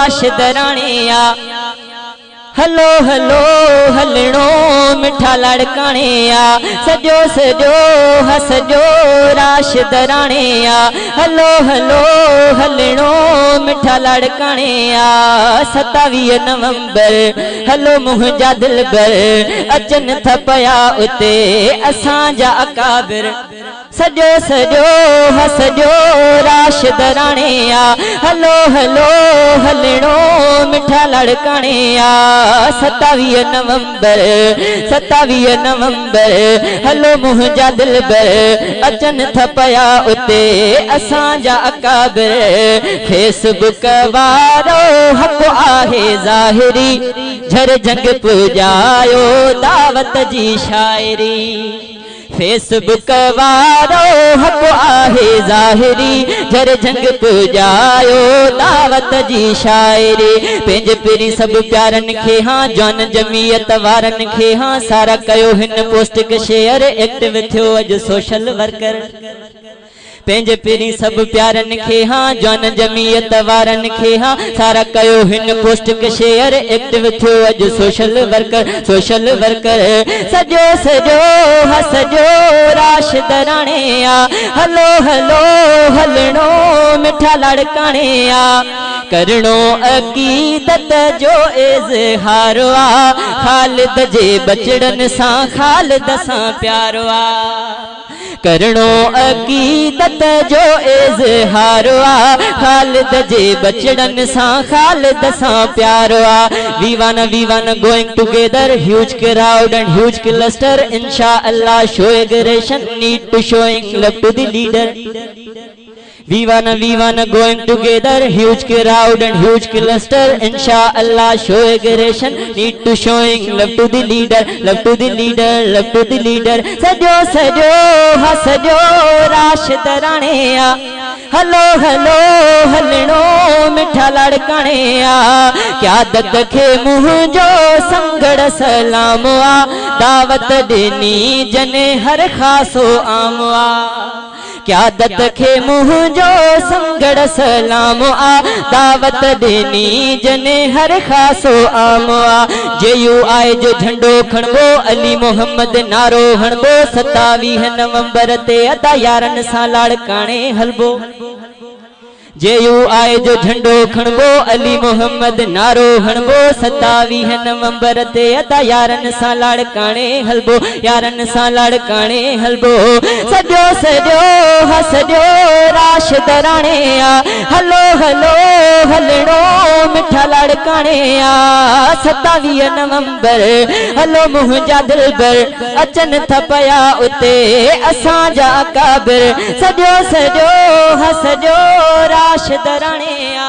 राशिदराणिया। हलो हलो हलणो मिठा लड़काणिया, सजो सजो हसजो राशिदराणिया। हलो हलो हलणो मिठा लड़काणिया। 27 नवंबर हलो मुंहिंजा दिलबर, अचन था पया उते असांजा अकाबिर। सजो सजो हसजो राशिदराणिया। हलो हलो हलणो मिठा लड़काणिया। 27 नवंबर हलो मुंहिंजा दिलबर, अचन था पया उते असांजा अकाबिर। फेसबुक वारो हक़ आहे ज़ाहिरी, झर जंग पुजायो दावत जी शायरी। फेसबुक वारो हक़ आहे ज़ाहिरी, झर जंग पुजायो दावत जी शायरी। पंहिंजे पहिरीं सभु प्यारनि खे हाँ जॉन जमीयत वारनि खे हाँ सारा कयो हिन पोस्ट खे शेयर, एक्टिव थियो अॼु सोशल वर्कर। पंहिंजे पहिरीं सभु प्यारनि खे हाँ जॉन जमीयत वारनि खे हाँ सारा कयो हिन पोस्ट खे शेयर, एक्टिव थियो अॼु सोशल वर्कर। सोशल वर्कर सजो सजो हसजो राशिदराणिया। हलो हलो हलणो मिठा लड़काणिया। करणो अकीदत जो इज़हार आ, ख़ालिद जे बचड़न सां ख़ालिद सां प्यार आ। करणो अकीदत जो इज़हार आ, ख़ालिद जे बचड़न सां ख़ालिद सां प्यार आ। We wanna going together, huge crowd and huge cluster, inshallah show aggression, need to showing love to the leader. We wanna going together, huge crowd and huge cluster, inshallah show aggression, need to showing love to the leader, love to the leader, love to the leader. सजो सजो हसजो राशिदराणिया। हलो हलो हलणो मिठा लड़काणिया। क़यादत खे मुंहिंजो संगड़ सलाम आ, दावत ॾिनी जने हर ख़ासो आम आ। क़यादत खे मुंहिंजो संगड़ सलाम आ, दावत ॾिनी जने हर ख़ासो आम आ। JUI जो झंडो खणबो, अली मोहम्मद नारो हणबो, 27 नवंबर ते अदा यारनि सां लाड़काणे हलबो। JUI जो झंडो खणबो, अली मोहम्मद नारो हणबो, 27 नवंबर ते अदा यारनि सां लाड़काणे हलबो, यारनि सां लाड़काणे हलबो। सजो सजो हसजो राशिदराणिया। हलो हलो हलणो मिठा लड़काणिया। 27 नवंबर हलो मुंहिंजा दिलबर, अचन था पया उते असांजा अकाबिर। सजो सजो हसजो राशिदराणिया।